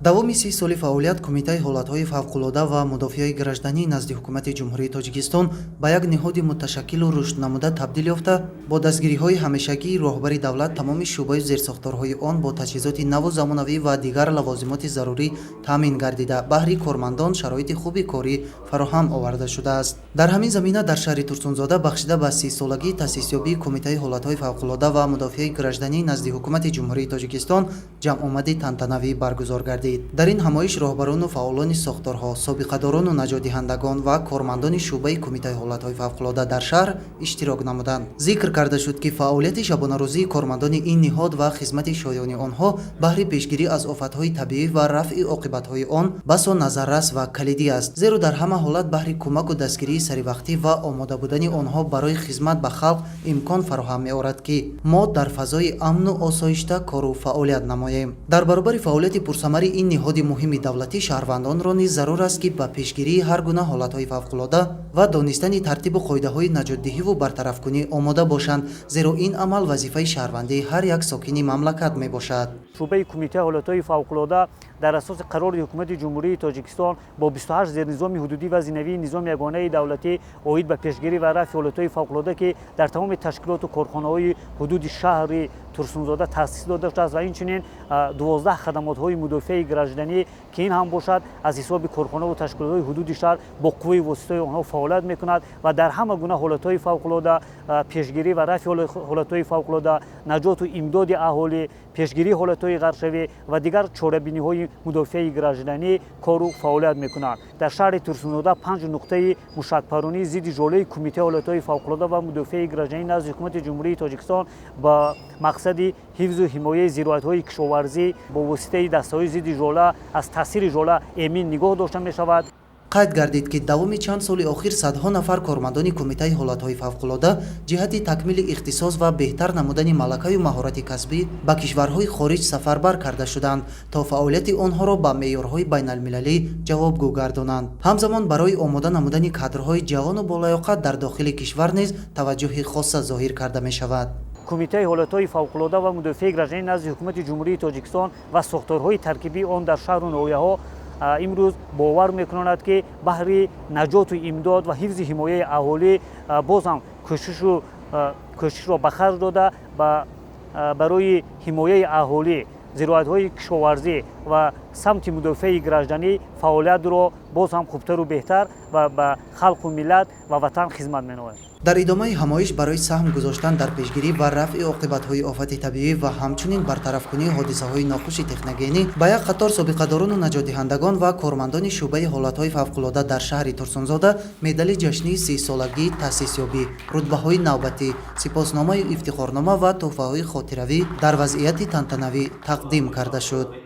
давоми 30 соли фаъолият Кумитаи ҳолатҳои фавқулода ва мудофиаи гражданӣ назди ҳукумати ҷумҳурии Тоҷикистон ба як ниҳоди муташаккилу рушднамуда табдил ёфта, бо дастгириҳои ҳамешагии роҳбари давлат тамоми шӯъбаи зерсохторҳои он бо таҷҳизоти наву замонавӣ ва дигар лавозимоти зарурӣ таъмин гардида, баҳри кормандон шароити хуби корӣ фароҳам оварда шудааст. Дар ҳамин замина дар шаҳри Турсунзода бахшида ба 30-солагии таъсисёбии Кумитаи ҳолатҳои фавқулода ва мудофиаи гражданӣ назди ҳукумати ҷумҳурии Тоҷикистон ҷамъомади тантанавӣ баргузор гардид. дар ин ҳамоиш роҳбарону фаъолони сохторҳо, собиқадорону наҷотдиҳандагон ва кормандони шӯъбаи Кумитаи ҳолатҳои фавқулода дар шаҳр иштирок намуданд. Зикр карда шуд, ки фаъолияти шабонарӯзии кормандони ин ниҳод ва хизмати шоёни онҳо баҳри пешгирӣ аз офатҳои табиӣ ва рафъи оқибатҳои он басо назаррас ва калидӣ аст, зеро дар ҳама ҳолат баҳри кӯмаку дастгирии саривақтӣ ва омода будани онҳо барои хизмат ба халқ имкон фароҳам меорад, ки мо дар фазои амну осоишта кору фаъолият намоем. дар баробари фаъолияти пурсамари ин ниҳоди муҳими давлатӣ шаҳрвандонро низ зарур аст, ки ба пешгирии ҳар гуна ҳолатҳои фавқулода ва донистани тартибу қоидаҳои наҷотдиҳиву бартарафкунӣ омода бошанд, зеро ин амал вазифаи шаҳрвандии ҳар як сокини мамлакат мебошад. шӯъбаи Кумитаи ҳолатҳои фавқулода дар асоси қарори ҳукумати ҷумҳурии Тоҷикистон бо 28 зернизоми ҳудудӣ ва зинавии низоми ягонаи давлатӣ оид ба пешгирӣ ва рафъи ҳолатҳои фавқулода, ки дар тамоми ташкилоту корхонаҳои ҳудуди шаҳри Турсунзода таъсис дода шудааст ва инчунин 12 хадамотҳои мудофиаи гражданӣ, ки ин ҳам бошад аз ҳисоби корхонаву ташкилотҳои ҳудуди шаҳр бо қувваи воситаи онҳо фаъолият мекунад ва дар ҳама гуна ҳолатҳои фавқулода, пешгирӣ ва рафъи ҳолатҳои фавқулода, наҷоту имдоди аҳолӣ, пешгирии ҳолатҳои ғарқшавӣ ва дигар чорабиниҳои мудофиаи гражданӣ кору фаъолият мекунанд. дар шаҳри Турсунзода 5 нуқтаи мушакпаронии зидди жолаи Кумитаи ҳолатҳои фавқулода ва мудофиаи гражданӣ назди ҳукумати ҷумҳурии Тоҷикистон ба мақсади ҳифзу ҳимояи зироатҳои кишоварзӣ бо воситаи дастаҳои зидди жола аз таъсири жола эмин нигоҳ дошта мешавад. қайд гардид, ки давоми чанд соли охир садҳо нафар кормандони Кумитаи ҳолатҳои фавқулода ҷиҳати такмили ихтисос ва беҳтар намудани малакаю маҳорати касбӣ ба кишварҳои хориҷ сафарбар карда шуданд, то фаъолияти онҳоро ба меъёрҳои байналмилалӣ ҷавобгӯ гардонанд. ҳамзамон барои омода намудани кадрҳои ҷавону болаёқат дар дохили кишвар низ таваҷҷӯҳи хоса зоҳир карда мешавад. Кумитаи ҳолатҳои фавқулода ва мудофиаи гражданӣ назди ҳукумати ҷумҳурии Тоҷикистон ва сохторҳои таркибии он дар шаҳру ноҳияҳо имрӯз бовар мекунанд, ки баҳри наҷоту имдод ва ҳифзи ҳимояи аҳолӣ боз ҳам кӯшишро ба харҷ дода барои ҳимояи аҳолӣ, зироатҳои кишоварзӣ ва самти мудофиаи гражданӣ фаъолиятро боз ҳам хубтару беҳтар ва ба халқу миллат ва ватан хизмат менамояд. дар идомаи ҳамоиш барои саҳм гузоштан дар пешгирӣ ва рафъи оқибатҳои офати табиӣ ва ҳамчунин бартарафкунии ҳодисаҳои нохуши техногенӣ ба як қатор собиқадорону наҷотдиҳандагон ва кормандони шӯъбаи ҳолатҳои фавқулода дар шаҳри Турсунзода медали ҷашнии 30-солагии таъсисёбӣ, рутбаҳои навбатӣ, сипосномаи ифтихорнома ва тӯҳфаҳои хотиравӣ дар вазъияти тантанавӣ тақдим карда шуд.